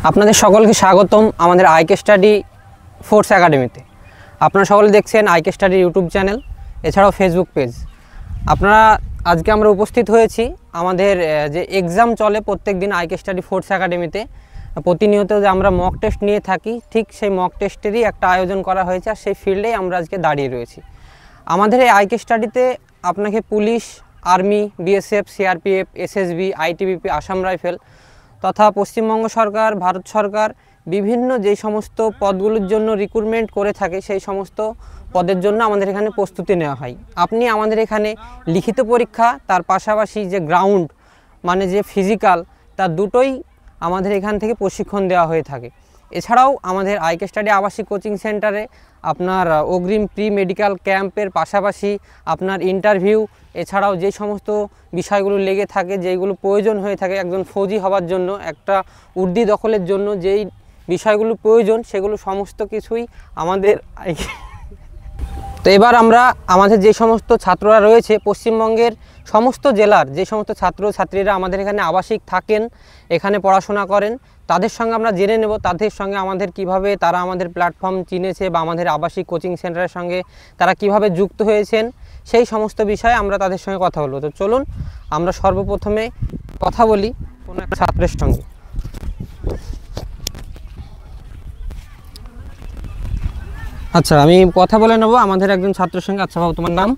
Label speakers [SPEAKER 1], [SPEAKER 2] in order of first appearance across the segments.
[SPEAKER 1] আপনাদের সকলকে স্বাগতম আমাদের আইকে স্টাডি ফোর্স একাডেমিতে। আপনারা সকলে দেখছেন আইকে স্টাডি ইউটিউব চ্যানেল, এছাড়াও ফেসবুক পেজ। আপনারা আজকে আমরা উপস্থিত হয়েছি আমাদের যে এক্সাম চলে প্রত্যেক দিন আইকে স্টাডি ফোর্স একাডেমিতে। প্রতিনিয়ত যে আমরা মক টেস্ট নিয়ে থাকি, ঠিক সেই মক টেস্টেরই একটা আয়োজন করা হয়েছে, আর সেই ফিল্ডেই আমরা আজকে দাঁড়িয়ে রয়েছি। আমাদের এই আইকে স্টাডিতে আপনাকে police, army, BSF, CRPF, SSB, ITBP, Assam rifle তথা পশ্চিমবঙ্গ সরকার, ভারত সরকার বিভিন্ন যেই সমস্ত পদগুলোর জন্য রিক্রুটমেন্ট করে থাকে, সেই সমস্ত পদের জন্য আমাদের এখানে প্রস্তুতি নেওয়া হয়। আপনি আমাদের এখানে লিখিত পরীক্ষা, তার পাশাপাশি যে গ্রাউন্ড মানে যে ফিজিক্যাল, তার দুটোই আমাদের এখান থেকে প্রশিক্ষণ দেওয়া হয়ে থাকে। এছাড়াও আমাদের আইকে স্টাডি আবাসিক কোচিং সেন্টারে আপনার অগ্রিম প্রি মেডিকেল ক্যাম্পের পাশাপাশি আপনার ইন্টারভিউ, এছাড়াও যে সমস্ত বিষয়গুলো লেগে থাকে, যেইগুলো প্রয়োজন হয়ে থাকে একজন ফৌজি হবার জন্য, একটা উর্দি দখলের জন্য যেই বিষয়গুলো প্রয়োজন, সেগুলো সমস্ত কিছুই আমাদের তো এবার আমরা আমাদের যে সমস্ত ছাত্ররা রয়েছে পশ্চিমবঙ্গের সমস্ত জেলার যে সমস্ত ছাত্রছাত্রীরা আমাদের এখানে আবাসিক থাকেন, এখানে পড়াশোনা করেন, তাদের সঙ্গে আমরা জেনে নেব তাদের সঙ্গে আমাদের কিভাবে তারা আমাদের প্ল্যাটফর্ম চিনেছে বা আমাদের আবাসিক কোচিং সেন্টারের সঙ্গে তারা কিভাবে যুক্ত হয়েছেন, সেই সমস্ত বিষয়ে আমরা তাদের সঙ্গে কথা বলবো। তো চলুন আমরা সর্বপ্রথমে কথা বলি কোনো একটা ছাত্রের সঙ্গে। আচ্ছা, আমি কথা বলে নেব আমাদের একজন ছাত্রের সঙ্গে। আচ্ছা বাবু, তোমার নাম?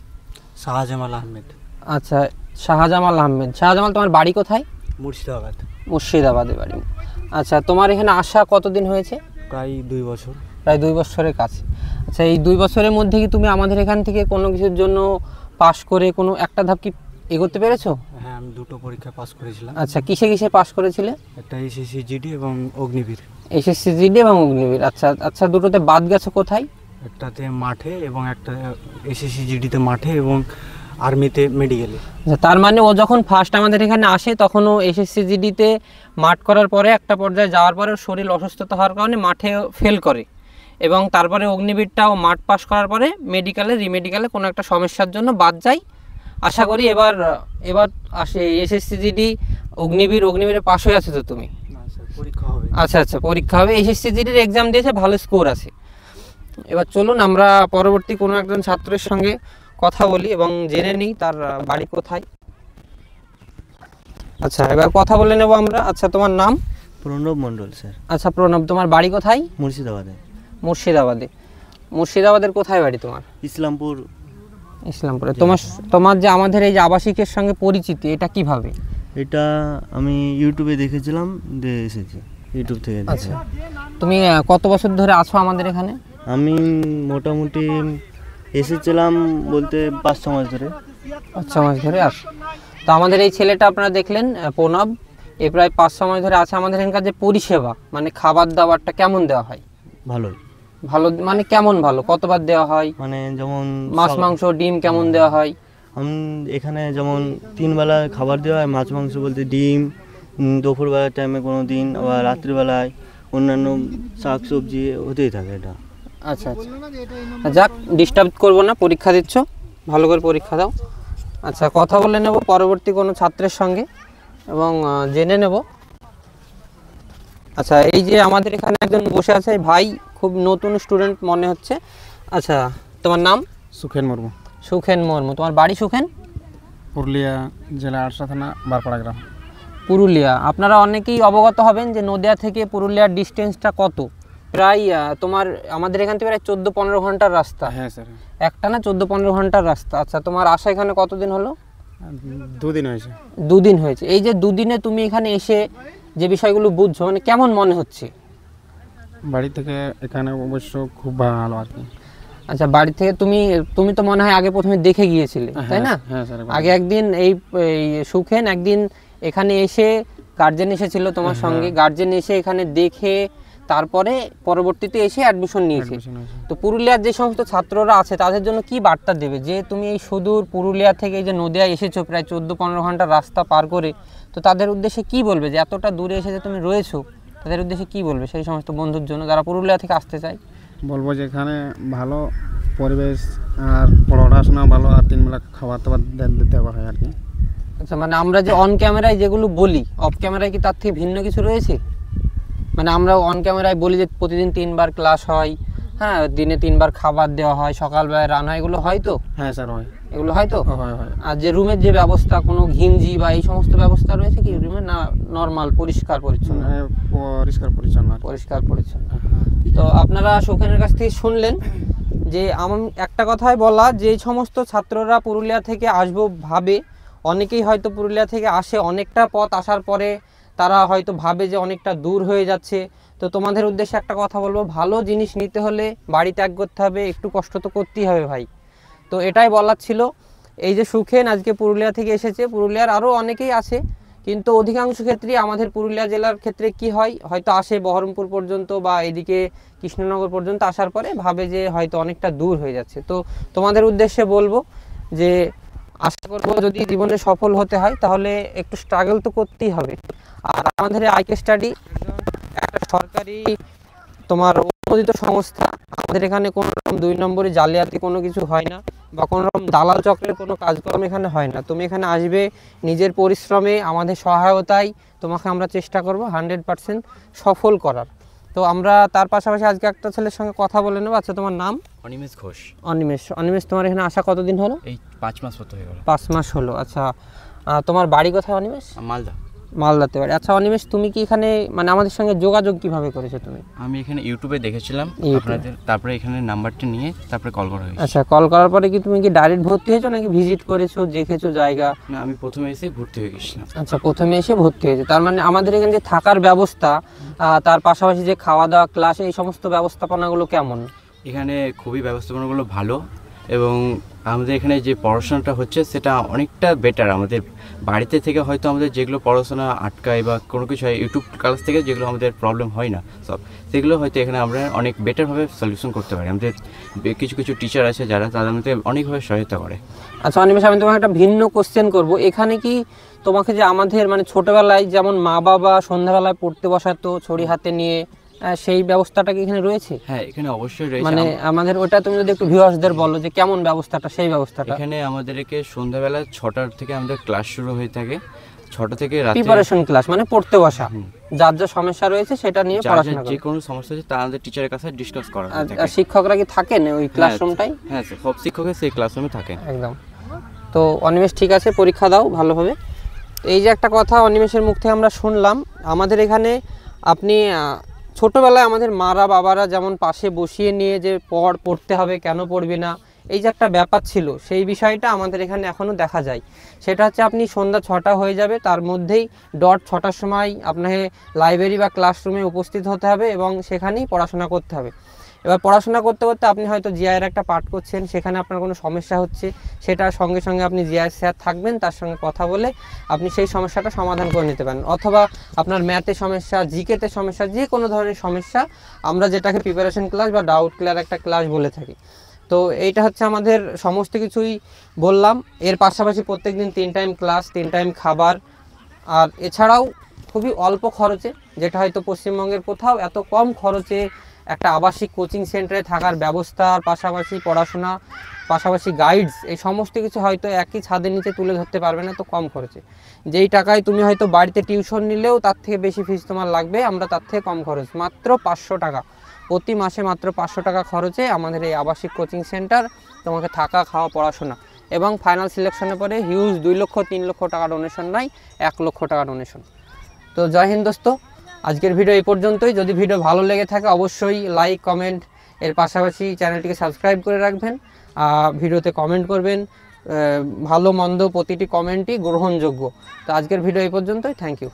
[SPEAKER 2] শাহজামাল আহমেদ।
[SPEAKER 1] আচ্ছা, শাহজামাল আহমেদ। শাহজামাল, তোমার বাড়ি কোথায়?
[SPEAKER 2] মুর্শিদাবাদ।
[SPEAKER 1] মুর্শিদাবাদে বাড়ি। আচ্ছা, তোমার এখানে আসা কতদিন হয়েছে?
[SPEAKER 2] প্রায় 2 বছর।
[SPEAKER 1] প্রায় 2 বছরের কাছে। আচ্ছা, এই 2 বছরের মধ্যে কি তুমি আমাদের এখান থেকে কোনো কিছুর জন্য পাশ করে কোনো একটা ধাপ কি এগোতে পেরেছো?
[SPEAKER 2] হ্যাঁ, আমি 2টো পরীক্ষা পাস করেছিলাম।
[SPEAKER 1] আচ্ছা, কিসে কিসে পাশ করেছিলে?
[SPEAKER 2] একটা এসএসসি জিডি এবং অগ্নিবীর।
[SPEAKER 1] এসএসসি জিডি এবং অগ্নিবীর। আচ্ছা আচ্ছা, দুটোতে বাদ গেছো কোথায়?
[SPEAKER 2] একটাতে মাঠে এবং একটা এসএসসি জিডিতে মাঠে এবং আর্মিতে মেডিকেলে।
[SPEAKER 1] আচ্ছা, তার মানে ও যখন ফার্স্ট আমাদের এখানে আসে তখন ও এসএসসি জিডিতে মাঠ করার পরে একটা পর্যায়ে যাওয়ার পরে শরীর অসুস্থতা হওয়ার কারণে মাঠে ফেল করে, এবং তারপরে অগ্নিবীরটাও মাঠ পাস করার পরে মেডিকেলে রিমেডিকেলে কোনো একটা সমস্যার জন্য বাদ যায়। আশা করি এবার আসে এসএসসি জিডি অগ্নিবীরে পাস হয়ে আছে তো তুমি?
[SPEAKER 2] পরীক্ষা হবে।
[SPEAKER 1] আচ্ছা আচ্ছা, পরীক্ষা হবে। এসএসসি জিডির এক্সাম দিয়েছে, ভালো স্কোর আছে। এবার চলুন আমরা পরবর্তী কোনো একজন ছাত্রের সঙ্গে কথা বলি এবং জেনে নিই তার বাড়ি কোথায়। আচ্ছা, এবার কথা বলে নেব আমরা। আচ্ছা, তোমার নাম?
[SPEAKER 3] প্রণব মণ্ডল স্যার।
[SPEAKER 1] আচ্ছা প্রণব, তোমার বাড়ি কোথায়?
[SPEAKER 3] মুর্শিদাবাদে।
[SPEAKER 1] মুর্শিদাবাদের কোথায় বাড়ি তোমার?
[SPEAKER 3] ইসলামপুরে।
[SPEAKER 1] তোমার যে আমাদের এই যে আবাসিকের সঙ্গে পরিচিতি, এটা কিভাবে?
[SPEAKER 3] এটা আমি ইউটিউবে দেখেছিলাম, দিয়ে এসেছি ইউটিউব থেকে।
[SPEAKER 1] আচ্ছা, তুমি কত বছর ধরে আছো আমাদের এখানে?
[SPEAKER 3] আমি মোটামুটি এসেছিলাম বলতে 5-6 মাস ধরে।
[SPEAKER 1] 5-6 মাস ধরে আছো। তো আমাদের এই ছেলেটা আপনারা দেখলেন, প্রণব, এ প্রায় 5-6 মাস ধরে আছে আমাদের এখানকার। যে পরিষেবা মানে খাবার দাবারটা কেমন দেওয়া হয়?
[SPEAKER 3] ভালো
[SPEAKER 1] মানে কেমন ভালো? কতবার দেওয়া হয়?
[SPEAKER 3] মানে যেমন
[SPEAKER 1] মাছ, মাংস, ডিম কেমন দেওয়া হয়?
[SPEAKER 3] এখানে যেমন 3 বেলা খাবার দেওয়া হয়। মাছ মাংস বলতে ডিম, দুপুরবেলার টাইমে কোনো দিন, আবার রাত্রিবেলায় অন্যান্য শাক সবজি হতেই থাকে এটা।
[SPEAKER 1] আচ্ছা আচ্ছা, যাক, ডিস্টার্ব করবো না, পরীক্ষা দিচ্ছ, ভালো করে পরীক্ষা দাও। আচ্ছা, কথা বলে নেব পরবর্তী কোনো ছাত্রের সঙ্গে এবং জেনে নেব। আচ্ছা, এই যে আমাদের এখানে একজন বসে আছে ভাই, খুব নতুন স্টুডেন্ট মনে হচ্ছে। আচ্ছা, তোমার নাম?
[SPEAKER 4] সুখেন মুর্মু।
[SPEAKER 1] সুখেন মুর্মু। তোমার বাড়ি সুখেন?
[SPEAKER 4] পুরুলিয়া জেলা আরসা থানা, বারপাড়া গ্রাম।
[SPEAKER 1] পুরুলিয়া। আপনারা অনেকেই অবগত হবেন যে নদিয়া থেকে পুরুলিয়ার ডিস্টেন্সটা কত। প্রায় তোমার আমাদের এখান থেকে প্রায় 14-15 ঘন্টার রাস্তা।
[SPEAKER 4] হ্যাঁ স্যার।
[SPEAKER 1] একটা না, 14-15 ঘন্টার রাস্তা। আচ্ছা, তোমার আসা এখানে কতদিন হলো?
[SPEAKER 4] 2 দিন হয়েছে।
[SPEAKER 1] 2 দিন হয়েছে। এই যে 2 দিনে তুমি এখানে এসে যে বিষয়গুলো বুঝছো, মানে কেমন মনে হচ্ছে?
[SPEAKER 4] বাড়ি থেকে এখানে অবশ্য খুব ভালো আর কি।
[SPEAKER 1] আচ্ছা, বাড়ি থেকে তুমি তো মনে হয় আগে প্রথমে দেখে গিয়েছিলে, তাই না?
[SPEAKER 4] হ্যাঁ স্যার।
[SPEAKER 1] আগে একদিন এই সুখেন একদিন এখানে এসে গার্জেন এসেছিল তোমার সঙ্গে, গার্জেন এসে এখানে দেখে তারপরে পরবর্তীতে এসে অ্যাডমিশন নিয়েছে। তো পুরুলিয়ার যে সমস্ত ছাত্ররা আছে তাদের জন্য কি বার্তা দেবে, যে তুমি এই সুদূর পুরুলিয়া থেকে যে নদিয়া এসেছো প্রায় 14-15 ঘন্টার রাস্তা পার করে, তো তাদের উদ্দেশ্যে কি বলবে যে এতটা দূরে এসে যে তুমি রয়েছো, তাদের উদ্দেশ্যে কি বলবে সেই সমস্ত বন্ধুর জন্য যারা পুরুলিয়া থেকে আসতে চায়?
[SPEAKER 4] বলবো যে এখানে ভালো পরিবেশ আর পড়াশোনা ভালো, আর 3 বেলা খাবার দাবার দেওয়া হয় আর কি।
[SPEAKER 1] আচ্ছা, মানে আমরা যে অন ক্যামেরায় যেগুলো বলি, অফ ক্যামেরায় কি তার থেকে ভিন্ন কিছু রয়েছে? মানে আমরা অন ক্যামেরায় বলি যে প্রতিদিন 3 বার ক্লাস হয়, হ্যাঁ, দিনে 3 বার খাবার দেওয়া হয়, সকালবেলায় রান্না হয়, এগুলো হয় তো?
[SPEAKER 4] হ্যাঁ স্যার হয়।
[SPEAKER 1] এগুলো হয় তো?
[SPEAKER 4] হয় হয়।
[SPEAKER 1] আর যে রুমের যে ব্যবস্থা, কোনো ঘিঞ্জি বা এই সমস্ত ব্যবস্থা রয়েছে কি রুমে, না নর্মাল পরিষ্কার পরিচ্ছন্ন?
[SPEAKER 4] হ্যাঁ, পরিষ্কার পরিচ্ছন্ন আর কি।
[SPEAKER 1] পরিষ্কার পরিচ্ছন্ন। তো আপনারা সুখেনের কাছ থেকে শুনলেন যে একটা কথাই বলা, যে এই সমস্ত ছাত্ররা পুরুলিয়া থেকে আসবো ভাবে, অনেকেই হয়তো পুরুলিয়া থেকে আসে, অনেকটা পথ আসার পরে তারা হয়তো ভাবে যে অনেকটা দূর হয়ে যাচ্ছে। তো তোমাদের উদ্দেশ্যে একটা কথা বলবো, ভালো জিনিস নিতে হলে বাড়ি ত্যাগ করতে হবে, একটু কষ্ট তো করতেই হবে ভাই। তো এটাই বলার ছিল। এই যে সুখেন আজকে পুরুলিয়া থেকে এসেছে, পুরুলিয়ার আরও অনেকেই আছে, কিন্তু অধিকাংশ ক্ষেত্রেই আমাদের পুরুলিয়া জেলার ক্ষেত্রে কি হয়, হয়তো আসে বহরমপুর পর্যন্ত বা এদিকে কৃষ্ণনগর পর্যন্ত, আসার পরে ভাবে যে হয়তো অনেকটা দূর হয়ে যাচ্ছে। তো তোমাদের উদ্দেশ্যে বলবো যে আশা করবো যদি জীবনে সফল হতে হয় তাহলে একটু স্ট্রাগল তো করতেই হবে। আর আমাদের আইকে স্টাডি একটা সরকারি তোমার অনুমোদিত সংস্থা। আমাদের এখানে কোনো রকম 2 নম্বরে জালিয়াতি কোনো কিছু হয় না, বা কোনো রকম দালাল চক্রের কোনো কাজকর্ম এখানে হয় না। তুমি এখানে আসবে নিজের পরিশ্রমে, আমাদের সহায়তায় তোমাকে আমরা চেষ্টা করব 100% সফল করার। তো আমরা তার পাশাপাশি আজকে একটা ছেলের সঙ্গে কথা বলে নেবো। আচ্ছা, তোমার নাম?
[SPEAKER 5] অনিমেষ ঘোষ।
[SPEAKER 1] অনিমেষ, তোমার এখানে আসা কতদিন হলো?
[SPEAKER 5] এই 5 মাস মতো হয়ে গেল।
[SPEAKER 1] 5 মাস হলো। আচ্ছা, তোমার বাড়ি কোথায় অনিমেষ?
[SPEAKER 5] মালদা।
[SPEAKER 1] মালদাতে বাড়ি। আচ্ছা অনিমেষ, তুমি কি এখানে মানে আমাদের সঙ্গে যোগাযোগ কিভাবে করেছো তুমি?
[SPEAKER 5] আমি এখানে ইউটিউবে দেখেছিলাম আপনাদের, তারপরে এখানে নাম্বারটা নিয়ে তারপরে কল করা হয়েছে।
[SPEAKER 1] আচ্ছা, কল করার পরে কি তুমি কি ডাইরেক্ট ভর্তি হয়েছো নাকি ভিজিট করেছো, দেখেছো জায়গা?
[SPEAKER 5] না, আমি প্রথমে এসে ভর্তি হয়ে গেছিলাম।
[SPEAKER 1] আচ্ছা, প্রথমে এসে ভর্তি হয়েছে। তার মানে আমাদের এখানে যে থাকার ব্যবস্থা, তার পাশাপাশি যে খাওয়া দাওয়া, ক্লাস, এই সমস্ত ব্যবস্থাপনাগুলো কেমন?
[SPEAKER 5] এখানে খুবই ব্যবস্থাপনাগুলো ভালো, এবং আমাদের এখানে যে পড়াশোনাটা হচ্ছে সেটা অনেকটা বেটার। আমাদের বাড়িতে থেকে হয়তো আমাদের যেগুলো পড়াশোনা আটকায় বা কোনো কিছু হয়, ইউটিউব ক্লাস থেকে যেগুলো আমাদের প্রবলেম হয় না সব, সেগুলো হয়তো এখানে আমরা অনেক বেটারভাবে সলিউশন করতে পারি। আমাদের কিছু কিছু টিচার আছে যারা তাদের আমাদের অনেকভাবে সহায়তা করে।
[SPEAKER 1] আচ্ছা অনিমেষ, আমি তোমাকে একটা ভিন্ন কোশ্চেন করব। এখানে কি তোমাকে যে আমাদের মানে ছোটবেলায় যেমন মা বাবা সন্ধ্যাবেলায় পড়তে বসাতো ছড়ি হাতে নিয়ে, সেই ব্যবস্থাটা কি এখানে রয়েছে?
[SPEAKER 5] হ্যাঁ, এখানে অবশ্যই রয়েছে।
[SPEAKER 1] মানে আমাদের ওটা তুমি যদি একটু ভিউয়ার্সদের বলো যে কেমন ব্যবস্থাটা, সেই ব্যবস্থাটা।
[SPEAKER 5] এখানে আমাদেরকে সন্ধ্যাবেলা 6টার থেকে আমাদের ক্লাস শুরু হয়ে থাকে, 6টা থেকে রাতে
[SPEAKER 1] প্রিপারেশন ক্লাস, মানে পড়তে বসা, যার যা সমস্যা রয়েছে সেটা নিয়ে পড়াশোনা করা।
[SPEAKER 5] যে কোনো সমস্যা আছে তা আমাদের টিচারের কাছে ডিসকাস করা হয়।
[SPEAKER 1] আর শিক্ষকরা কি থাকেন ওই ক্লাসরুমটাই?
[SPEAKER 5] হ্যাঁ, সব শিক্ষকই সেই ক্লাসরুমে থাকেন
[SPEAKER 1] একদম। তো অনিমেষ ঠিক আছে, পরীক্ষা দাও ভালোভাবে। এই যে একটা কথা অনিমেষের মুখ থেকে আমরা শুনলাম, আমাদের এখানে আপনি ছোটোবেলায় আমাদের মারা বাবারা যেমন পাশে বসিয়ে নিয়ে যে পড়তে হবে, কেন পড়বি না, এই যে একটা ব্যাপার ছিল, সেই বিষয়টা আমাদের এখানে এখনও দেখা যায়। সেটা হচ্ছে আপনি সন্ধ্যা 6টা হয়ে যাবে, তার মধ্যেই ডট 6টার সময় আপনাকে লাইব্রেরি বা ক্লাসরুমে উপস্থিত হতে হবে এবং সেখানেই পড়াশোনা করতে হবে। এবার পড়াশোনা করতে করতে আপনি হয়তো জিআইয়ের একটা পাঠ করছেন, সেখানে আপনার কোনো সমস্যা হচ্ছে, সেটার সঙ্গে সঙ্গে আপনি জিআই স্যার থাকবেন, তার সঙ্গে কথা বলে আপনি সেই সমস্যাটা সমাধান করে নিতে পারেন। অথবা আপনার ম্যাথে সমস্যা, জিকেতে সমস্যা, যে কোনো ধরনের সমস্যা, আমরা যেটাকে প্রিপারেশন ক্লাস বা ডাউট ক্লিয়ার একটা ক্লাস বলে থাকি। তো এইটা হচ্ছে আমাদের সমস্ত কিছুই বললাম। এর পাশাপাশি প্রত্যেক দিন 3 টাইম ক্লাস, 3 টাইম খাবার, আর এছাড়াও খুবই অল্প খরচে, যেটা হয়তো পশ্চিমবঙ্গের কোথাও এত কম খরচে একটা আবাসিক কোচিং সেন্টারে থাকার ব্যবস্থার পাশাপাশি পড়াশোনা, পাশাপাশি গাইডস, এই সমস্ত কিছু হয়তো একই ছাদের নিচে তুলে ধরতে পারবে না তো কম খরচে। যেই টাকায় তুমি হয়তো বাড়িতে টিউশন নিলেও তার থেকে বেশি ফিস তোমার লাগবে, আমরা তার থেকে কম খরচ, মাত্র 500 টাকা প্রতি মাসে, মাত্র 500 টাকা খরচে আমাদের এই আবাসিক কোচিং সেন্টার তোমাকে থাকা, খাওয়া, পড়াশোনা, এবং ফাইনাল সিলেকশনের পরে হিউজ 2 লক্ষ 3 লক্ষ টাকা ডোনেশন নাই, 1 লক্ষ টাকা ডোনেশন। তো জয় হিন্দ দোস্ত, আজকের ভিডিও এই পর্যন্তই। যদি ভিডিও ভালো লেগে থাকে অবশ্যই লাইক, কমেন্ট, এর পাশাপাশি চ্যানেলটিকে সাবস্ক্রাইব করে রাখবেন, ভিডিওতে কমেন্ট করবেন, ভালো মন্দ প্রতিটি কমেন্টই গ্রহণযোগ্য। তো আজকের ভিডিও এই পর্যন্তই, থ্যাংক ইউ।